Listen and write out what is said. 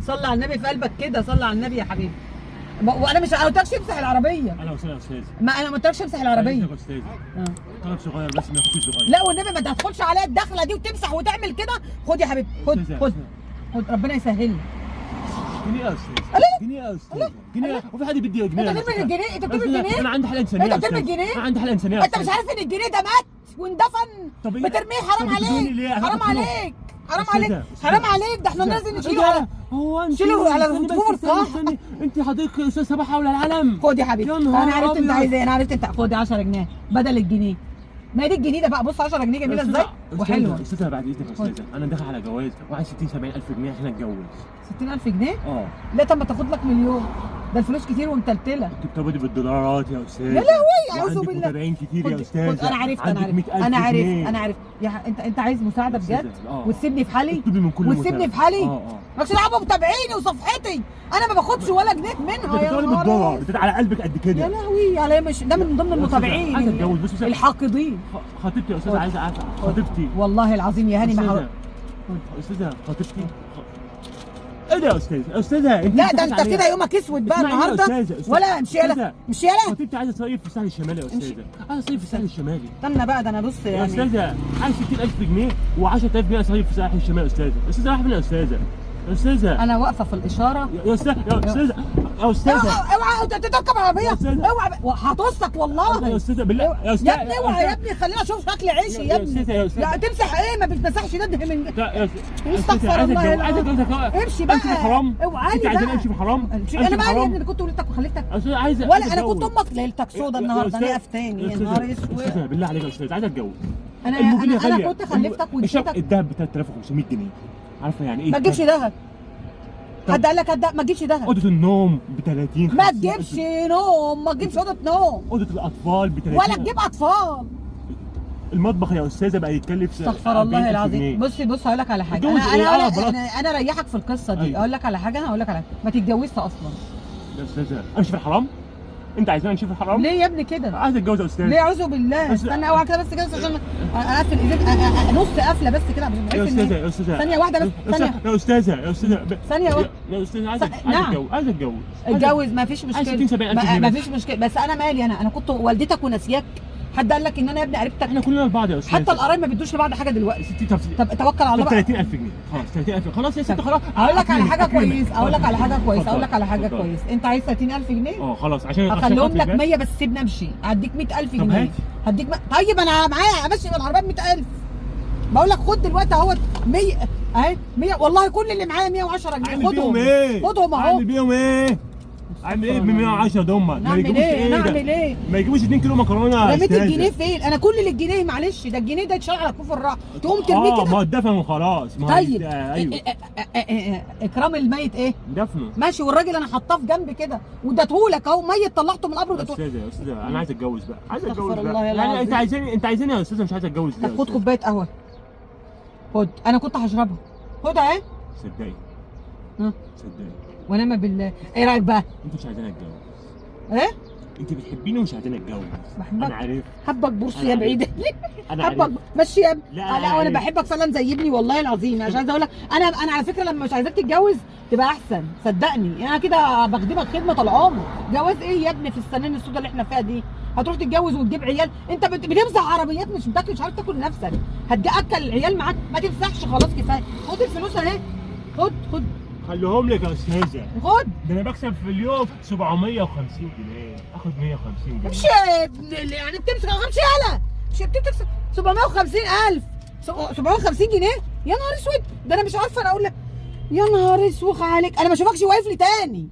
صلي على النبي في قلبك كده، صلي على النبي يا حبيبي. وانا مش قلتلكش امسح العربيه. انا وسام يا استاذ. ما انا ما قلتلكش امسح العربيه يا استاذ. طلب صغير بس ما ياخدش صغير. لا والنبي ما تدخلش عليا الدخله دي وتمسح وتعمل كده. خد يا حبيبي، خد ربنا يسهل لي. جنيه يا استاذ. جنيه يا استاذ. جنيه. وفي حد بيدي جنيه؟ انت بترمي الجنيه؟ انت بترمي الجنيه؟ انا عندي حاله انسانيه. انت بترمي الجنيه؟ انا عندي حاله انسانيه. انت مش عارف ان الجنيه ده مات واندفن؟ بترميه. حرام عليك، حرام عليك، حرام عليك، حرام عليك. ده احنا لازم نشيله. هو انت شيله على رفوف القاع. انت حضرتك يا استاذ صباح حول العالم. خد يا حبيبي، انا عرفت انت عايز ايه. انا عرفت انت. خد 10 جنيه بدل الجنيه. ما هي دي الجنيه ده بقى. بص 10 جنيه جميله ازاي وحلوه. استاذه بعد اذنك يا استاذه، انا داخل على جواز وعايز 60 70 الف جنيه عشان اتجوز. 60,000 جنيه؟ اه. لا طب ما تاخد لك مليون. ده الفلوس كتير ومتلتله. انت بتقبضي بالدولارات يا استاذ. يا لهوي اعوذ بالله. متابعين كتير يا استاذ. انا عرفت انا عرفت انت عايز مساعده بجد وتسيبني في حالي. وتسيبني في حالي. مالكش دعوه بمتابعيني وصفحتي. انا ما باخدش ولا جنيه منها. يا بتقبضي بالدولار بتدعي على قلبك قد كده. يا لهوي على مش ده من ضمن المتابعين. عايز اتجوز بس الحاقدين. خطيبتي يا استاذ عايزه اعرف. خطيبتي والله العظيم يا هاني ما استاذه خطيبتي. ايه ده يا استاذ؟ يا استاذه انت لا ده انت كده يومك اسود بقى النهارده. ولا امشي يلا امشي يلا. خطيبتي عايزه تصيف في الساحل الشمالي يا استاذه. عايزه اصيف في الساحل الشمالي. استنى بقى ده انا بص يعني يا استاذه عايز 60,000 جنيه و10000 جنيه اصيف في الساحل الشمالي يا استاذه. يا استاذه راح فين يا استاذه؟ يا استاذه انا واقفه في الاشاره. يا استاذه يا استاذه يا استاذه اوعى انت تركب عربيه. اوعى هتصك والله. يا استاذه بالله يا استاذه. يا ابني اوعى يا ابني خلينا اشوف شكل عيشي يا ابني. لا تمسح ايه؟ ما بتمسحش ده من. استغفر الله. عايز اتجوزك. امشي بقى. امشي في الحرام. اوعى انت عايزاني امشي في الحرام؟ انا مالي يا ابني اللي كنت ولدتك وخلفتك. عايزه ولا انا كنت امك ليلتك سودا النهارده. انا افتاني يا نهار اسود. استاذه بالله عليك يا استاذ عايز اتجوز. انا كنت خلفتك واديتك الدهب ب 3500 جنيه. عارفه يعني ايه؟ ما تجيبش دهب. حد قال لك ما تجيبش دهب. اوضه النوم ب 30. ما تجيبش نوم. ما تجيبش اوضه نوم. اوضه الاطفال ب 30. ولا تجيب اطفال. المطبخ يا استاذه بقى يتكلف. استغفر الله العظيم. بص هقول لك على حاجه. انا اريحك في القصه دي. اقول لك على حاجه. ما تتجوزش اصلا يا استاذه. امشي في الحرام؟ انت عايزاني امشي في الحرام؟ ليه يا ابني كده؟ عايز اتجوز يا استاذ. ليه؟ اعوذ بالله. استنى اوعى كده بس كده عشان اقفل ايديك. نص قفله بس كده عشان يا استاذه. يا استاذه ثانيه واحده بس. ثانيه يا استاذه. يا استاذه ثانيه واحده. يا استاذه عايز اتجوز. عايز اتجوز. اتجوز ما فيش مشكله. 60 70 الف جنيه ما فيش مشكله. بس انا مالي. انا كنت والدتك وناسياك. حد قال لك ان انا يا ابني قريبتك؟ احنا كلنا لبعض يا استاذ. حتى القرايب ما بيدوش لبعض حاجه دلوقتي. طب توكل على الله. 30000 جنيه. خلاص 30000. خلاص يا ست خلاص. اقول لك على حاجه كويس. انت عايز 30000 جنيه؟ خلاص عشان اخليهم لك 100 بس سيبني امشي. هديك 100,000 جنيه. هديك طيب انا معايا امشي بالعربيه ب 100,000. بقول لك خد دلوقتي اهوت 100 اهي 100. والله كل اللي معايا 110 جنيه. خدهم اهو. اعمل بيهم ايه؟ اعمل ايه ب 110 دول؟ نعمل ايه؟ ما يجيبوش 2 كيلو مكرونه. رميت الجنيه فين؟ انا كل اللي الجنيه معلش ده الجنيه ده اتشال على كوف الراس. تقوم ترميه كده. ما هو اتدفن وخلاص. طيب ايوه. اكرام الميت ايه؟ دفنه. ماشي. والراجل انا حطاه في جنب كده واديتهولك اهو ميت. طلعته من القبر وديتهولك. يا استاذه انا عايز اتجوز بقى. عايز اتجوز بقى. يعني انت عايزاني يا استاذه. مش عايز اتجوز ليه؟ خد كوبايه قهوه. خد. انا كنت هشربها. خدها اهي. صدقي. صدقي. ونعم بالله. ايه رايك بقى؟ انت مش عايزاني اتجوز. ايه؟ انت بتحبيني ومش عايزاني اتجوز. بحبك. انا عارف. حبك بورس يا بعيد. انا حبك ماشي يا ابني. لا وانا بحبك فعلا زي ابني والله العظيم. مش عايزه اقول لك انا على فكره لما مش عايزاك تتجوز تبقى احسن. صدقني انا كده بخدمك خدمه العمر. جواز ايه يا ابني في السنين السوداء اللي احنا فيها دي؟ هتروح تتجوز وتجيب عيال؟ انت بتمسح عربيات مش بتاكل. مش عارف تاكل نفسك. هتاكل العيال معاك. ما تمسحش خلاص كفايه. خد الفلوس اهي. خد. خليهم لك يا استاذه. خد. ده انا بكسب في اليوم 750 جنيه. اخد 150 جنيه. مش يعني بتمسك امشي يالا. مش بتمسك 750,000 750 جنيه. يا نهار اسود. ده انا مش عارفه انا اقول لك. يا نهار اسوخ عليك. انا ما اشوفكش واقف لي تاني.